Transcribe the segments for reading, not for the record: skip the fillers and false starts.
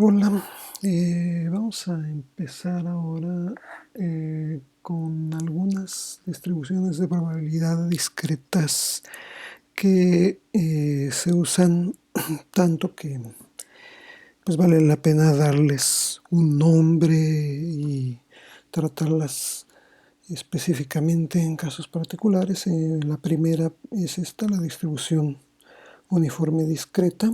Hola, vamos a empezar ahora con algunas distribuciones de probabilidad discretas que se usan tanto que pues vale la pena darles un nombre y tratarlas específicamente en casos particulares. La primera es esta, la distribución uniforme discreta.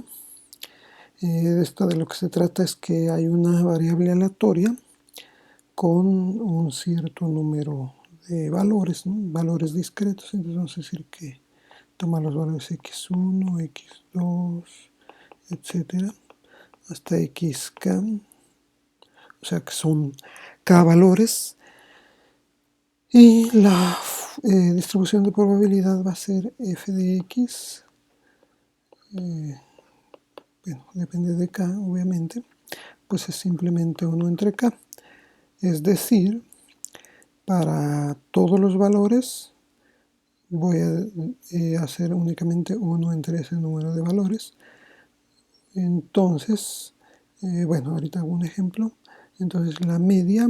Esto de lo que se trata es que hay una variable aleatoria con un cierto número de valores, ¿no? Valores discretos. Entonces vamos a decir que toma los valores x1, x2, etcétera, hasta xk, o sea que son k valores, y la distribución de probabilidad va a ser f de x, bueno, depende de k obviamente, pues es simplemente 1 entre k. Es decir, para todos los valores voy a hacer únicamente 1 entre ese número de valores. Entonces, bueno, ahorita hago un ejemplo. Entonces la media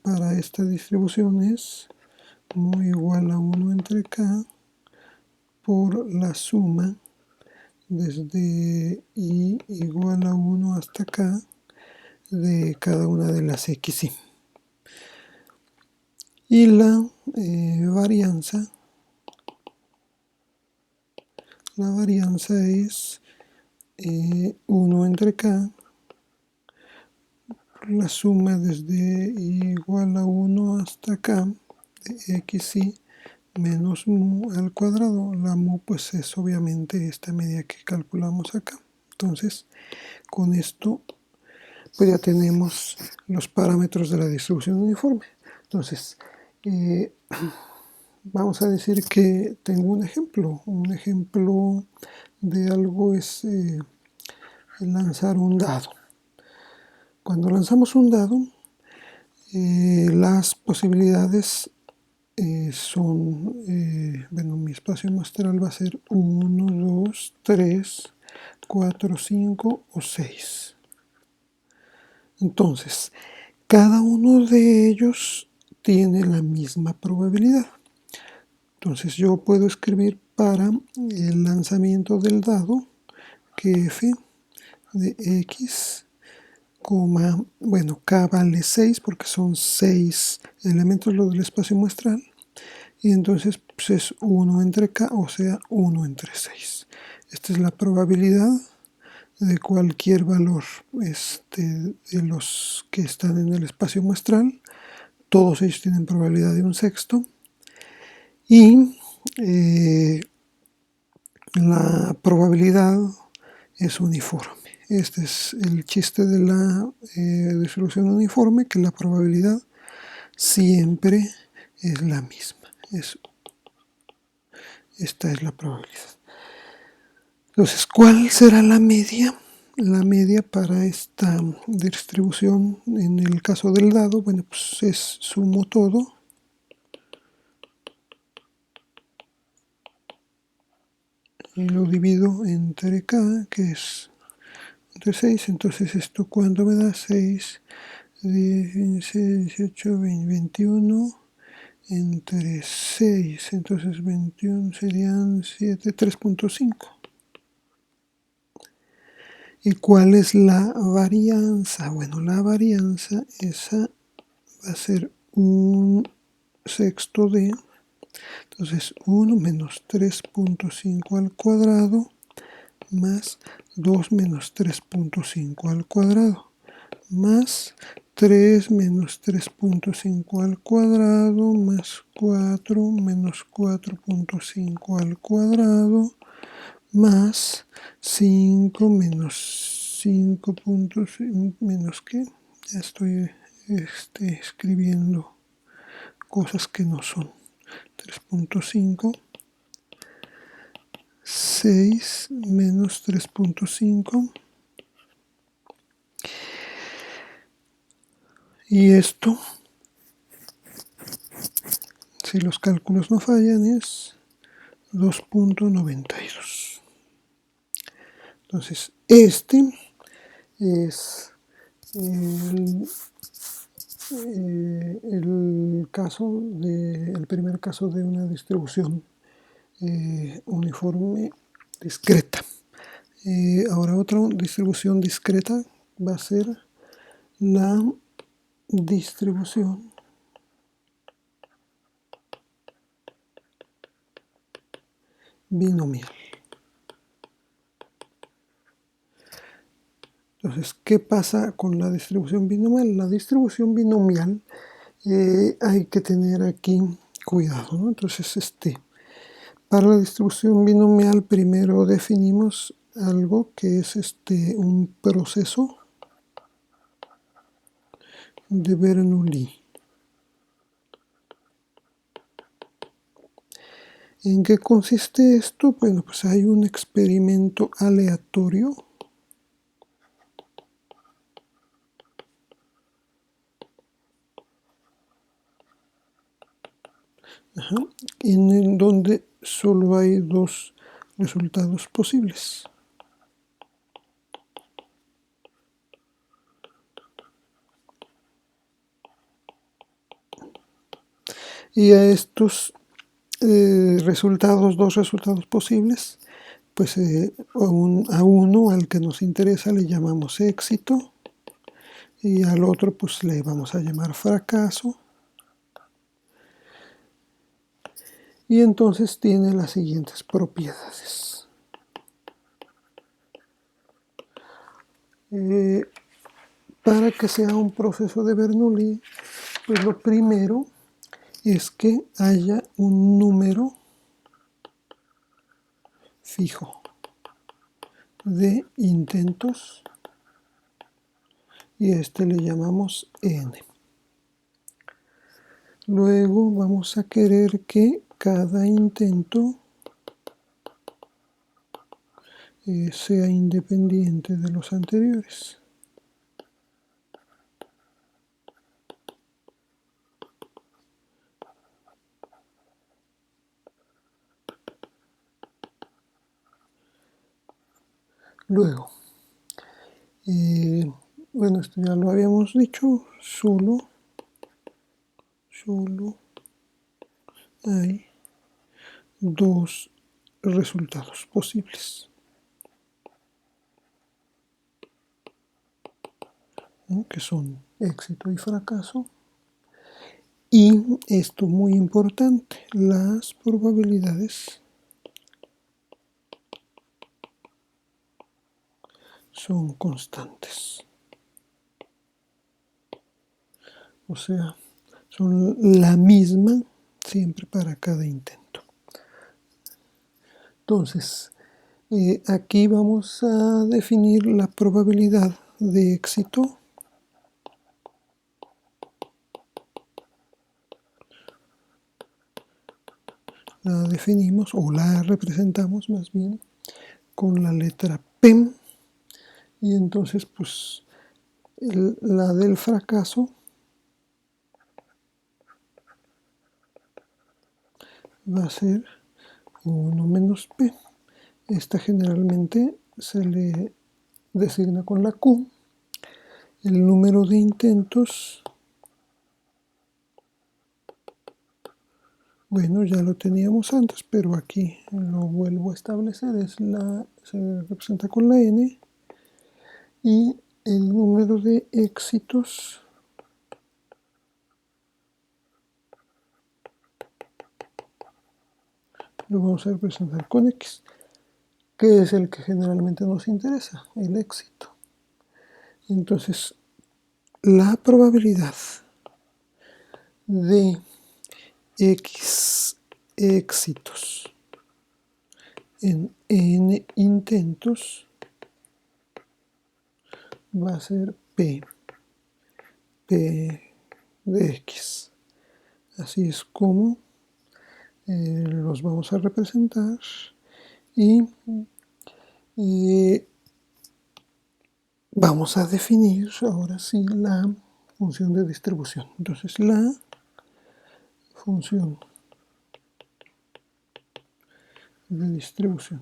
para esta distribución es mu igual a 1 entre k por la suma desde i igual a 1 hasta k de cada una de las xy. Y la varianza es 1 entre k por la suma desde i igual a 1 hasta k de xy menos mu al cuadrado. La mu pues es obviamente esta media que calculamos acá. Entonces con esto pues ya tenemos los parámetros de la distribución uniforme. Entonces vamos a decir que tengo un ejemplo. Un ejemplo de algo es lanzar un dado. Cuando lanzamos un dado, las posibilidades son, bueno, mi espacio muestral va a ser 1, 2, 3, 4, 5 o 6. Entonces, cada uno de ellos tiene la misma probabilidad. Entonces yo puedo escribir para el lanzamiento del dado que f de x, bueno, k vale 6 porque son 6 elementos los del espacio muestral, y entonces pues es 1 entre k, o sea 1 entre 6. Esta es la probabilidad de cualquier valor de los que están en el espacio muestral. Todos ellos tienen probabilidad de un sexto, y la probabilidad es uniforme. Este es el chiste de la distribución uniforme, que la probabilidad siempre es la misma. Esta es la probabilidad. Entonces, ¿cuál será la media? La media para esta distribución en el caso del dado, bueno, pues es sumo todo y lo divido entre k, que es entre 6. Entonces esto, ¿cuánto me da? 6, 10, 15, 18, 20, 21 entre 6. Entonces 21 serían 7, 3.5. ¿Y cuál es la varianza? Bueno, la varianza, esa va a ser un sexto de, entonces 1 menos 3.5 al cuadrado más 2 menos 3.5 al cuadrado más 3 menos 3.5 al cuadrado más 4 menos 4.5 al cuadrado más 5 menos 5.5 menos que, ya estoy escribiendo cosas que no son, 3.5, 6 menos 3.5, y esto, si los cálculos no fallan, es 2.92. Entonces, este es el primer caso de una distribución uniforme discreta. Ahora otra distribución discreta va a ser la distribución binomial. Entonces, ¿qué pasa con la distribución binomial? La distribución binomial hay que tener aquí cuidado, ¿no? Entonces, para la distribución binomial primero definimos algo que es un proceso de Bernoulli. ¿En qué consiste esto? Bueno, pues hay un experimento aleatorio en donde solo hay dos resultados posibles. Y a estos dos resultados posibles, pues a uno, al que nos interesa, le llamamos éxito, y al otro pues le vamos a llamar fracaso. Y entonces tiene las siguientes propiedades. Para que sea un proceso de Bernoulli, pues lo primero es que haya un número fijo de intentos y a este le llamamos n. Luego vamos a querer que cada intento sea independiente de los anteriores. Luego, bueno, esto ya lo habíamos dicho, solo hay dos resultados posibles, ¿no? Que son éxito y fracaso. Y esto muy importante, las probabilidades son constantes. O sea, son la misma siempre para cada intento. Entonces, aquí vamos a definir la probabilidad de éxito. La definimos o la representamos más bien con la letra P. Y entonces, pues, la del fracaso va a ser 1 menos P. Esta generalmente se le designa con la Q. El número de intentos, bueno, ya lo teníamos antes, pero aquí lo vuelvo a establecer, se representa con la N. Y el número de éxitos lo vamos a representar con X, que es el que generalmente nos interesa, el éxito. Entonces, la probabilidad de X éxitos en N intentos va a ser P de X. Así es como los vamos a representar y vamos a definir ahora sí la función de distribución. Entonces la función de distribución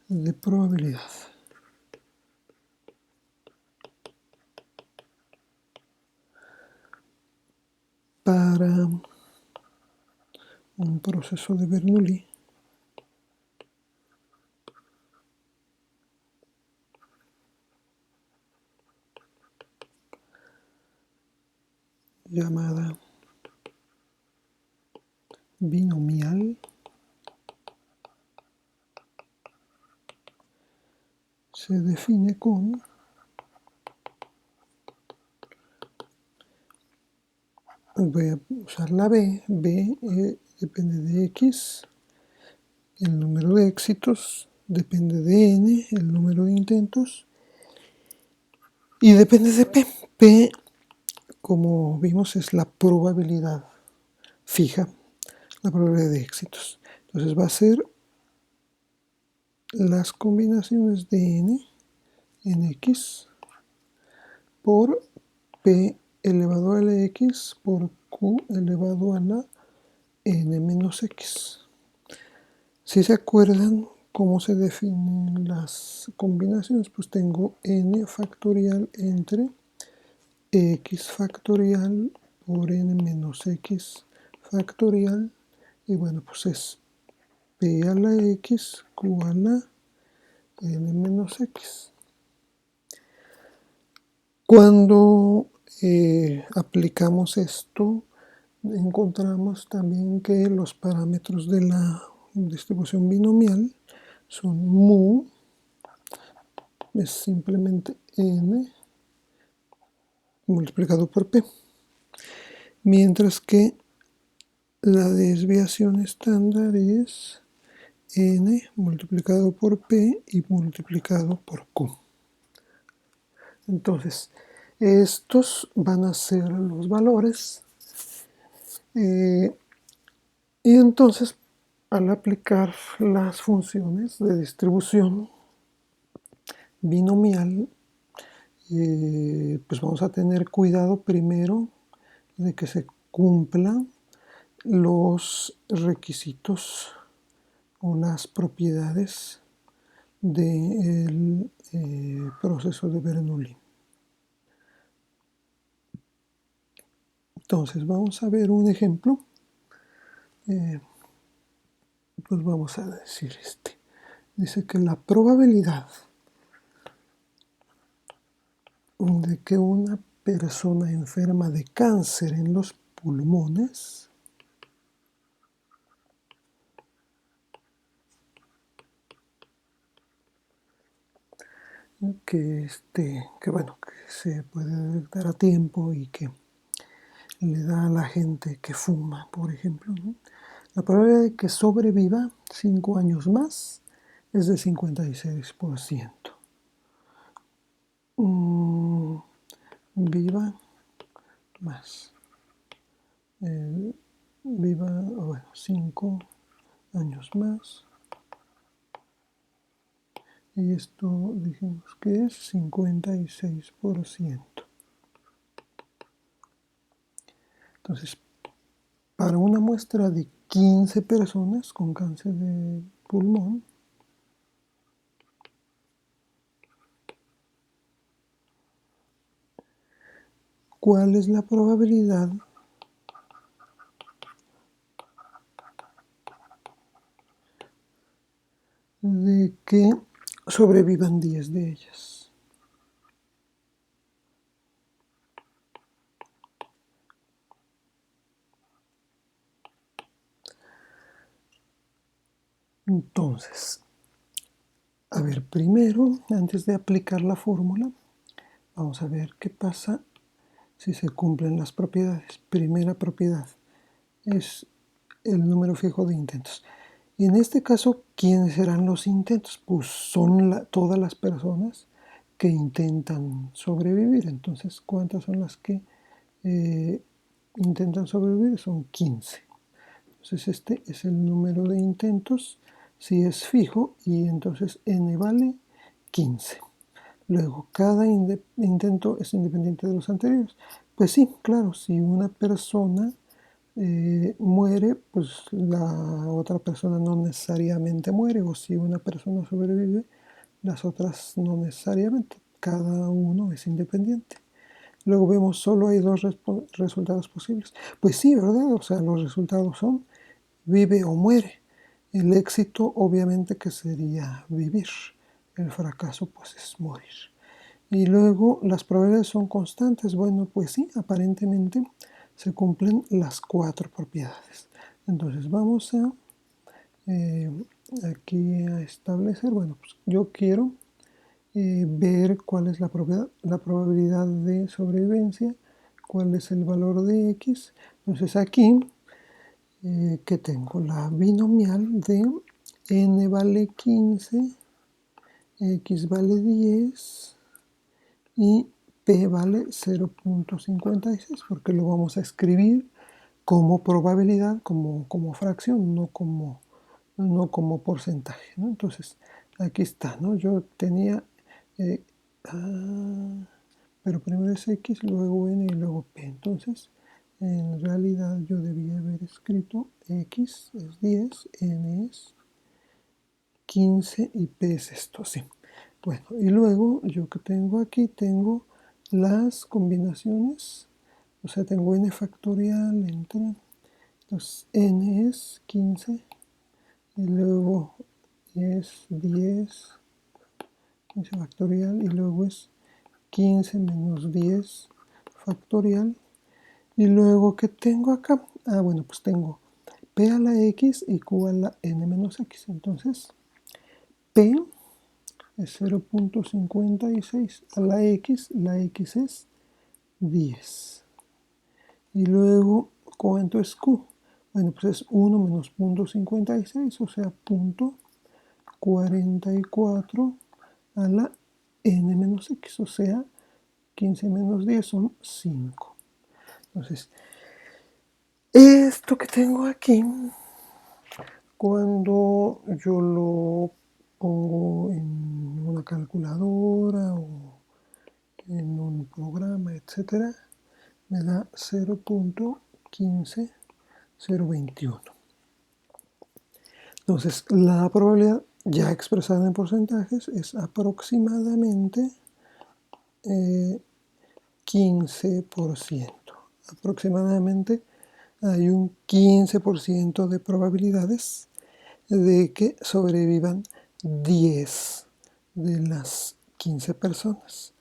de probabilidad. Para un proceso de Bernoulli llamada binomial se define con voy a usar la B depende de X, el número de éxitos, depende de N, el número de intentos, y depende de P. P, como vimos, es la probabilidad fija, la probabilidad de éxitos. Entonces va a ser las combinaciones de N en X por P elevado a la X por Q elevado a la N menos X. Si se acuerdan cómo se definen las combinaciones, pues tengo N factorial entre X factorial por N menos X factorial, y bueno, pues es P a la X, Q a la N menos X. Cuando aplicamos esto, encontramos también que los parámetros de la distribución binomial son mu, es simplemente n multiplicado por p, mientras que la desviación estándar es n multiplicado por p y multiplicado por q. Entonces, estos van a ser los valores y entonces al aplicar las funciones de distribución binomial, pues vamos a tener cuidado primero de que se cumplan los requisitos o las propiedades del proceso de Bernoulli. Entonces vamos a ver un ejemplo. Pues vamos a decir este. Dice que la probabilidad de que una persona enferma de cáncer en los pulmones que bueno, que se puede detectar a tiempo y que le da a la gente que fuma, por ejemplo, ¿no? La probabilidad de que sobreviva 5 años más es de 56%. Viva más. Viva, bueno, 5 años más. Y esto dijimos que es 56%. Entonces, para una muestra de 15 personas con cáncer de pulmón, ¿cuál es la probabilidad de que sobrevivan 10 de ellas? Entonces, a ver, primero, antes de aplicar la fórmula, vamos a ver qué pasa si se cumplen las propiedades. Primera propiedad es el número fijo de intentos. Y en este caso, ¿quiénes serán los intentos? Pues son todas las personas que intentan sobrevivir. Entonces, ¿cuántas son las que intentan sobrevivir? Son 15. Entonces, este es el número de intentos si es fijo y entonces n vale 15. Luego, cada intento es independiente de los anteriores. Pues sí, claro, si una persona muere, pues la otra persona no necesariamente muere, o si una persona sobrevive, las otras no necesariamente, cada uno es independiente. Luego vemos solo hay dos resultados posibles. Pues sí, ¿verdad? O sea, los resultados son vive o muere. El éxito obviamente que sería vivir. El fracaso pues es morir. Y luego las probabilidades son constantes. Bueno, pues sí, aparentemente se cumplen las cuatro propiedades. Entonces vamos a aquí a establecer, bueno, pues yo quiero ver cuál es la probabilidad de sobrevivencia, cuál es el valor de x. Entonces aquí, ¿qué tengo? La binomial de n vale 15, x vale 10 y p vale 0.56, porque lo vamos a escribir como probabilidad, como fracción, no como porcentaje, ¿no? Entonces, aquí está, ¿no? Yo tenía, eh, pero primero es x, luego n y luego p. Entonces, en realidad yo debía haber escrito x es 10, n es 15 y p es esto, sí. Bueno, y luego yo que tengo aquí, tengo las combinaciones, o sea, tengo n factorial entre, entonces n es 15 y luego es 10, 15 factorial, y luego es 15 menos 10 factorial. Y luego, ¿qué tengo acá? Ah, bueno, pues tengo p a la x y q a la n menos x. Entonces, p es 0.56 a la x es 10. Y luego, ¿cuánto es q? Bueno, pues es 1 menos 0.56, o sea, 0.44 a la n menos x, o sea, 15 menos 10 son 5. Entonces, esto que tengo aquí, cuando yo lo pongo en una calculadora o en un programa, etcétera, me da 0.15021. Entonces, la probabilidad ya expresada en porcentajes es aproximadamente 15%. Aproximadamente hay un 15% de probabilidades de que sobrevivan 10 de las 15 personas.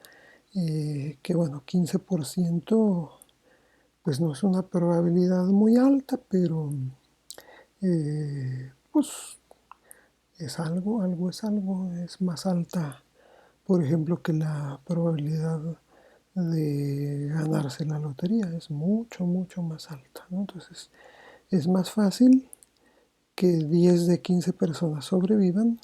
Que bueno, 15% pues no es una probabilidad muy alta, pero pues es más alta, por ejemplo, que la probabilidad de ganarse la lotería, es mucho, mucho más alta, ¿no? Entonces, es más fácil que 10 de 15 personas sobrevivan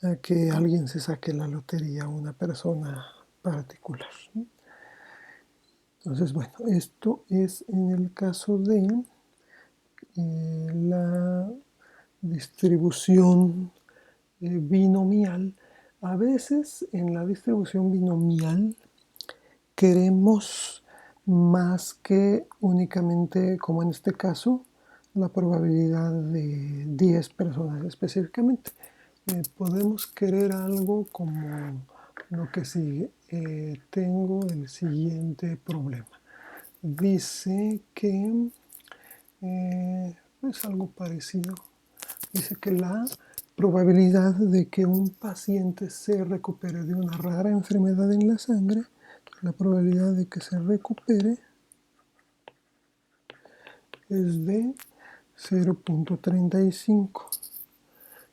a que alguien se saque la lotería, una persona particular, ¿no? Entonces, bueno, esto es en el caso de la distribución binomial. A veces en la distribución binomial queremos más que únicamente, como en este caso, la probabilidad de 10 personas específicamente. Podemos querer algo como lo que sigue. Tengo el siguiente problema. Dice que es algo parecido. Dice que la probabilidad de que un paciente se recupere de una rara enfermedad en la sangre, la probabilidad de que se recupere es de 0.35.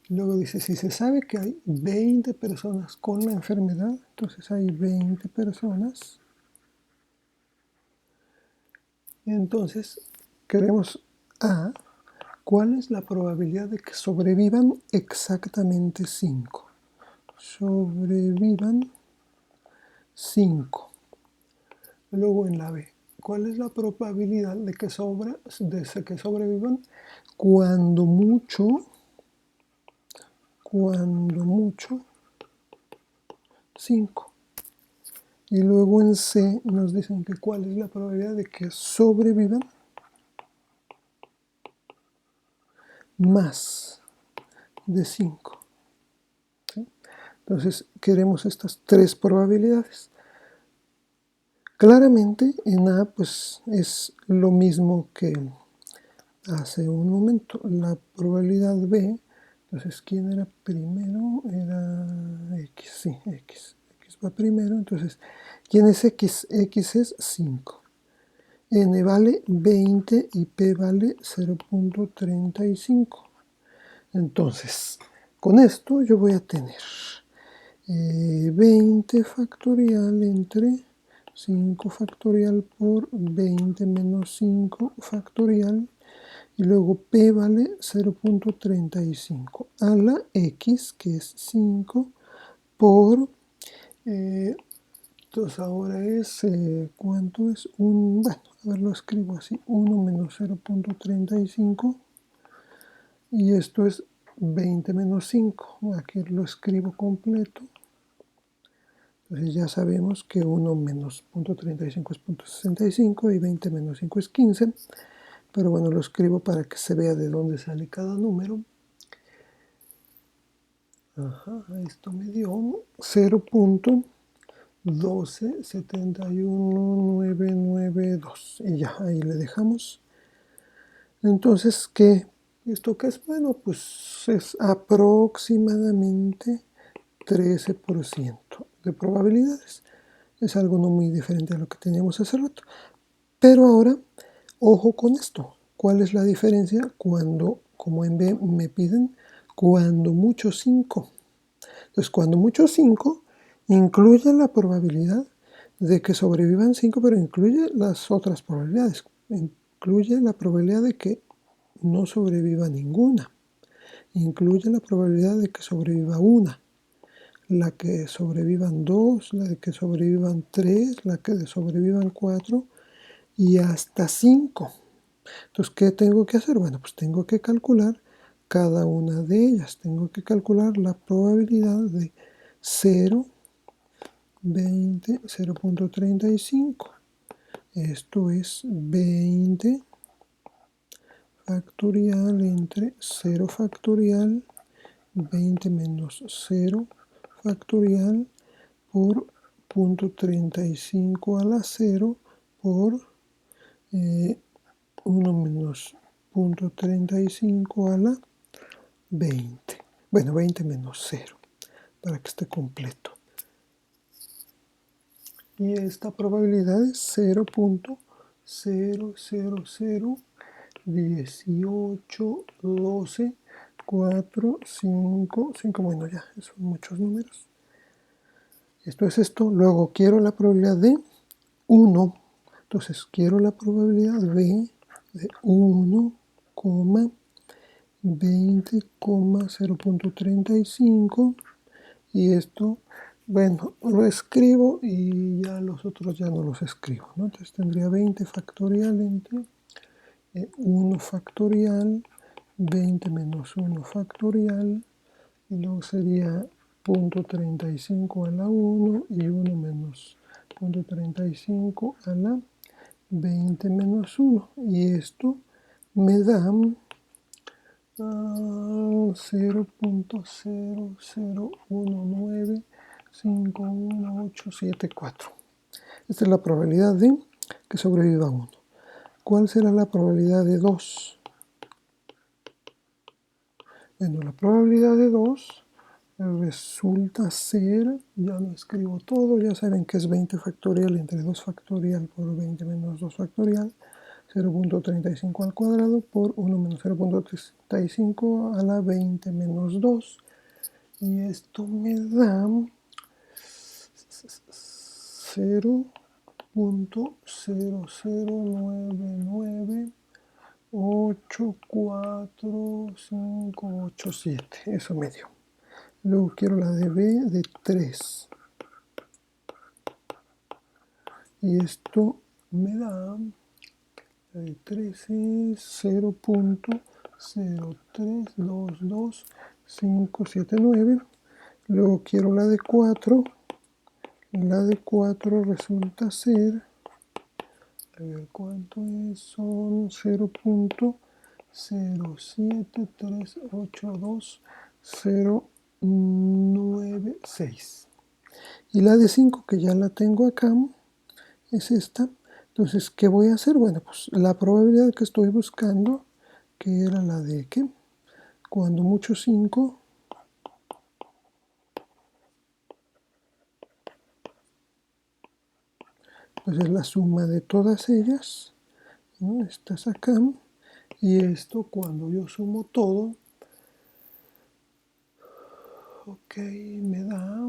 Luego dice, si se sabe que hay 20 personas con la enfermedad, entonces hay 20 personas. Entonces, queremos A, ¿cuál es la probabilidad de que sobrevivan exactamente 5? Sobrevivan 5. Luego en la B, ¿cuál es la probabilidad de que sobrevivan cuando mucho 5? Y luego en C nos dicen que cuál es la probabilidad de que sobrevivan más de 5. ¿Sí? Entonces queremos estas tres probabilidades. Claramente en A pues es lo mismo que hace un momento. La probabilidad B, entonces ¿quién era primero? Era X, sí, X. X va primero, entonces ¿quién es X? X es 5. N vale 20 y P vale 0.35. Entonces, con esto yo voy a tener 20 factorial entre 5 factorial por 20 menos 5 factorial, y luego P vale 0.35 a la X, que es 5, por, entonces ahora es, ¿cuánto es? Bueno, a ver, lo escribo así, 1 menos 0.35, y esto es 20 menos 5, aquí lo escribo completo. Entonces ya sabemos que 1 menos 0.35 es 0.65 y 20 menos 5 es 15, pero bueno, lo escribo para que se vea de dónde sale cada número. Ajá, esto me dio 0.1271992 y ya, ahí le dejamos. Entonces, ¿esto qué es? Bueno, pues es aproximadamente 13% de probabilidades. Es algo no muy diferente a lo que teníamos hace rato. Pero ahora, ojo con esto. ¿Cuál es la diferencia cuando, como en B me piden, cuando mucho 5? Entonces, cuando mucho 5 incluye la probabilidad de que sobrevivan 5, pero incluye las otras probabilidades. Incluye la probabilidad de que no sobreviva ninguna. Incluye la probabilidad de que sobreviva una, la que sobrevivan 2, la de que sobrevivan 3, la que sobrevivan 4 y hasta 5. Entonces, ¿qué tengo que hacer? Bueno, pues tengo que calcular cada una de ellas. Tengo que calcular la probabilidad de 0, 20, 0.35. Esto es 20 factorial entre 0 factorial, 20 menos 0 factorial por 0.35 a la 0 por 1 menos 0.35 a la 20. Bueno, 20 menos 0, para que esté completo. Y esta probabilidad es 0.0001812, 4, 5, bueno, ya, son muchos números. Esto es esto. Luego quiero la probabilidad de 1. Entonces quiero la probabilidad B de 1, 20,0.35, y esto, bueno, lo escribo y ya los otros ya no los escribo, ¿no? Entonces tendría 20 factorial entre 1 factorial, 20 menos 1 factorial, y luego sería 0.35 a la 1 y 1 menos 0.35 a la 20 menos 1, y esto me da 0.001951874. Esta es la probabilidad de que sobreviva 1. ¿Cuál será la probabilidad de 2? Bueno, la probabilidad de 2 resulta ser, ya lo escribo todo, ya saben que es 20 factorial entre 2 factorial por 20 menos 2 factorial, 0.35 al cuadrado por 1 menos 0.35 a la 20 menos 2. Y esto me da 0.009984587. Eso me dio. Luego quiero la de B de 3. Y esto me da, la de 3 es 0.0322579. Luego quiero la de 4. La de 4 resulta ser, a ver cuánto es, son 0,7382096. Y la de 5, que ya la tengo acá, es esta. Entonces, ¿qué voy a hacer? Bueno, pues la probabilidad que estoy buscando, que era la de ¿qué? Cuando mucho 5, pues es la suma de todas ellas, ¿no? Estas acá, y esto cuando yo sumo todo, ok, me da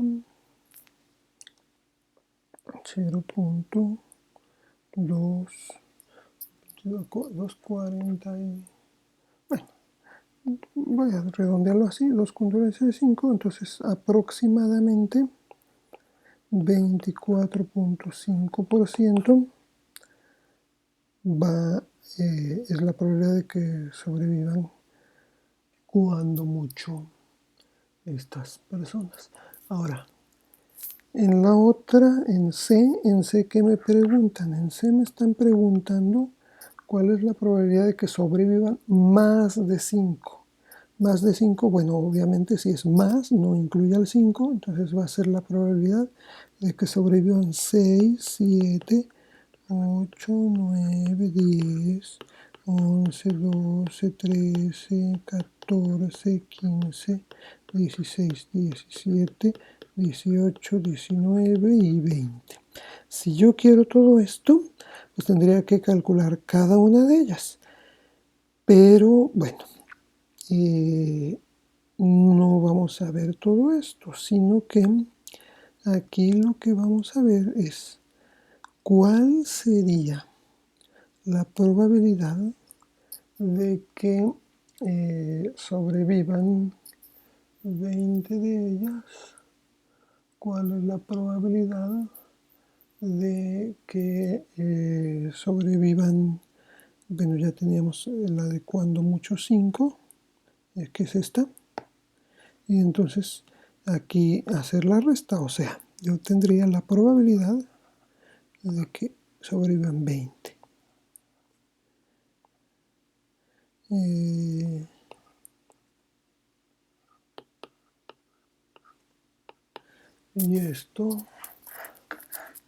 0.240 y... Bueno, voy a redondearlo así, 2,5, entonces aproximadamente 24.5% es la probabilidad de que sobrevivan cuando mucho estas personas. Ahora, en la otra, en C, ¿qué me preguntan? En C me están preguntando cuál es la probabilidad de que sobrevivan más de 5. Más de 5, bueno, obviamente si es más, no incluye al 5, entonces va a ser la probabilidad de que sobrevivan 6, 7, 8, 9, 10, 11, 12, 13, 14, 15, 16, 17, 18, 19 y 20. Si yo quiero todo esto, pues tendría que calcular cada una de ellas. Pero bueno, no vamos a ver todo esto, sino que aquí lo que vamos a ver es cuál sería la probabilidad de que sobrevivan 20 de ellas, cuál es la probabilidad de que sobrevivan, bueno, ya teníamos la de cuando mucho 5, que es esta, y entonces aquí hacer la resta, o sea, yo tendría la probabilidad de que sobrevivan 20. Y esto,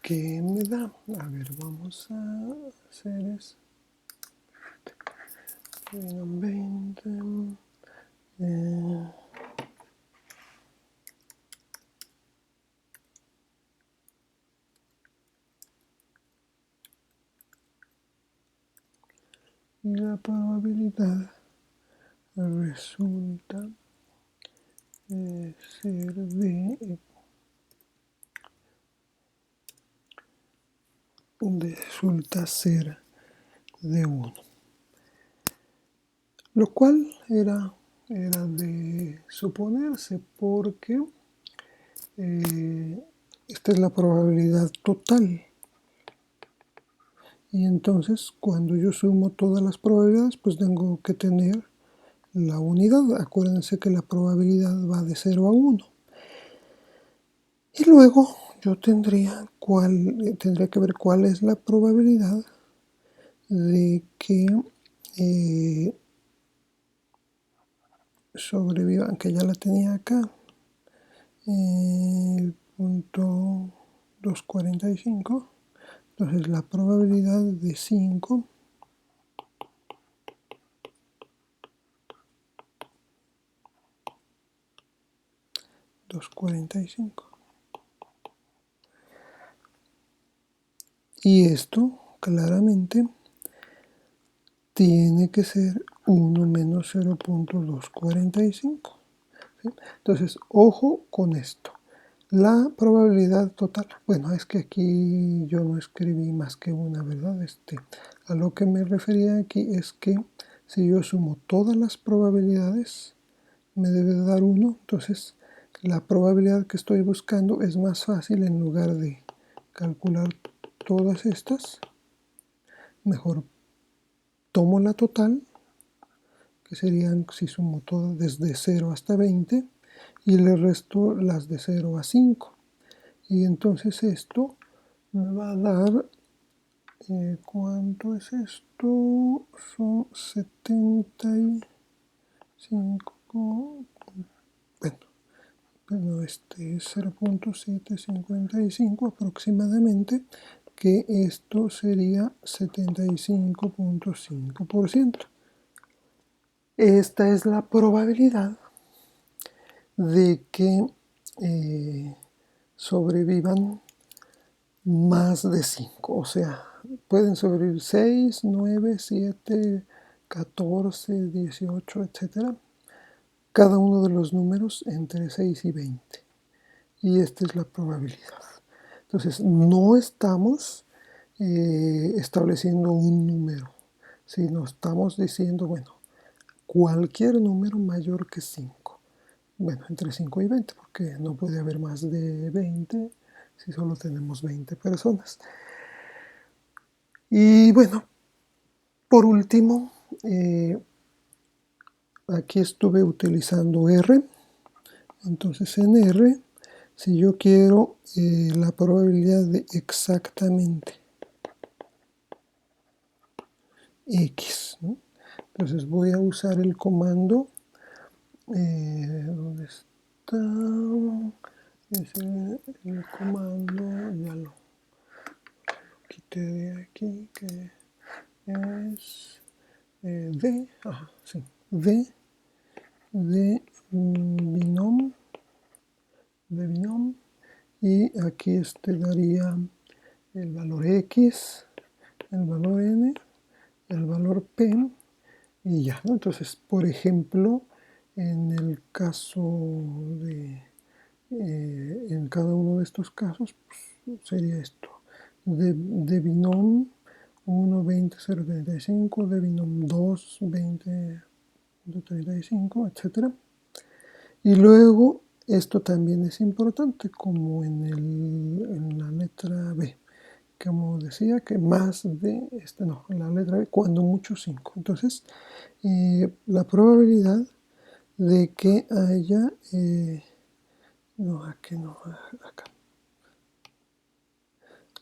¿qué me da? A ver, vamos a hacer eso. 20. Y la probabilidad resulta ser resulta ser de 1. Lo cual era de suponerse porque esta es la probabilidad total. Y entonces cuando yo sumo todas las probabilidades, pues tengo que tener la unidad. Acuérdense que la probabilidad va de 0 a 1. Y luego yo tendría que ver cuál es la probabilidad de que sobrevivan, que ya la tenía acá, punto 245. Entonces la probabilidad de 5 245. Y esto claramente tiene que ser 1 menos 0.245. ¿Sí? Entonces, ojo con esto. La probabilidad total, bueno, es que aquí yo no escribí más que una, ¿verdad? A lo que me refería aquí es que si yo sumo todas las probabilidades, me debe dar 1, entonces la probabilidad que estoy buscando es más fácil. En lugar de calcular todas estas, mejor tomo la total, que serían, si sumo todo, desde 0 hasta 20, y le resto las de 0 a 5. Y entonces esto me va a dar ¿Cuánto es esto? Son 75, bueno, este es 0.755 aproximadamente, que esto sería 75.5%. Esta es la probabilidad de que sobrevivan más de 5, o sea, pueden sobrevivir 6, 9, 7, 14, 18, etc. Cada uno de los números entre 6 y 20. Y esta es la probabilidad. Entonces, no estamos estableciendo un número, sino estamos diciendo, bueno, cualquier número mayor que 5. Bueno, entre 5 y 20, porque no puede haber más de 20 si solo tenemos 20 personas. Y bueno, por último, aquí estuve utilizando R. Entonces en R, si yo quiero la probabilidad de exactamente X, ¿no? Entonces voy a usar el comando, ¿dónde está? Es el comando, ya lo quité de aquí, que es D, sí, D de binom, y aquí daría el valor X, el valor N, el valor P, y ya, ¿no? Entonces, por ejemplo, en el caso de, en cada uno de estos casos, pues, sería esto, de binom 1, 20, 0,35, de binom 2, 20, 35, etc. Y luego, esto también es importante, como en la letra B, como decía, que más de, no, en la letra B, cuando mucho 5. Entonces, la probabilidad de que haya, no, aquí no, acá.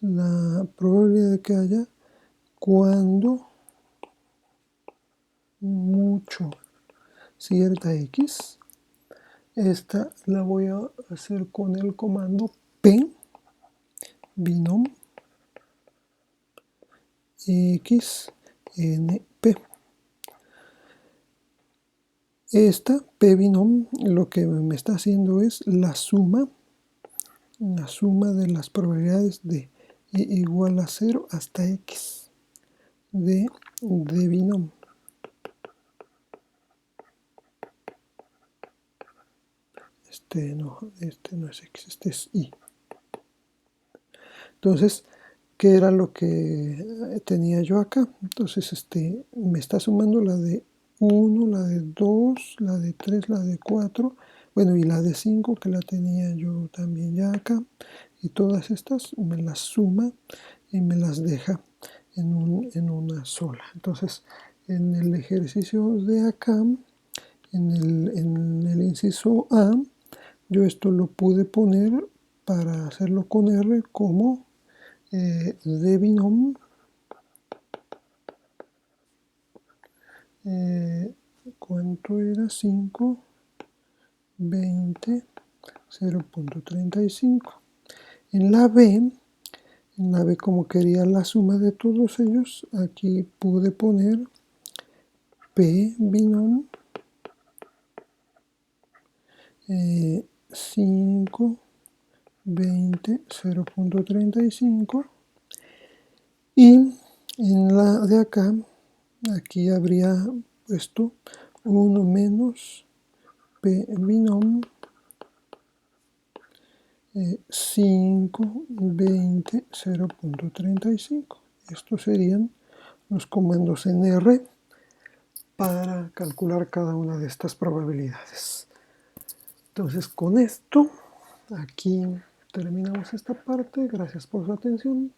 La probabilidad de que haya cuando mucho cierta X, esta la voy a hacer con el comando P, binom XNP. Esta P binom lo que me está haciendo es la suma de las probabilidades de igual a 0 hasta X de binom. Este no es X, este es Y. Entonces, ¿qué era lo que tenía yo acá? Entonces, me está sumando la de 1, la de 2, la de 3, la de 4, bueno, y la de 5 que la tenía yo también ya acá. Y todas estas me las suma y me las deja en una sola. Entonces, en el ejercicio de acá, en el inciso A, yo esto lo pude poner para hacerlo con R como de binom ¿cuánto era? 5, 20, 0.35. En la B como quería la suma de todos ellos, aquí pude poner P binom 5, 20, 0.35, y en la de acá, aquí habría puesto 1 menos P binom 5, 20, 0.35. Estos serían los comandos en R para calcular cada una de estas probabilidades. Entonces, con esto, aquí terminamos esta parte. Gracias por su atención.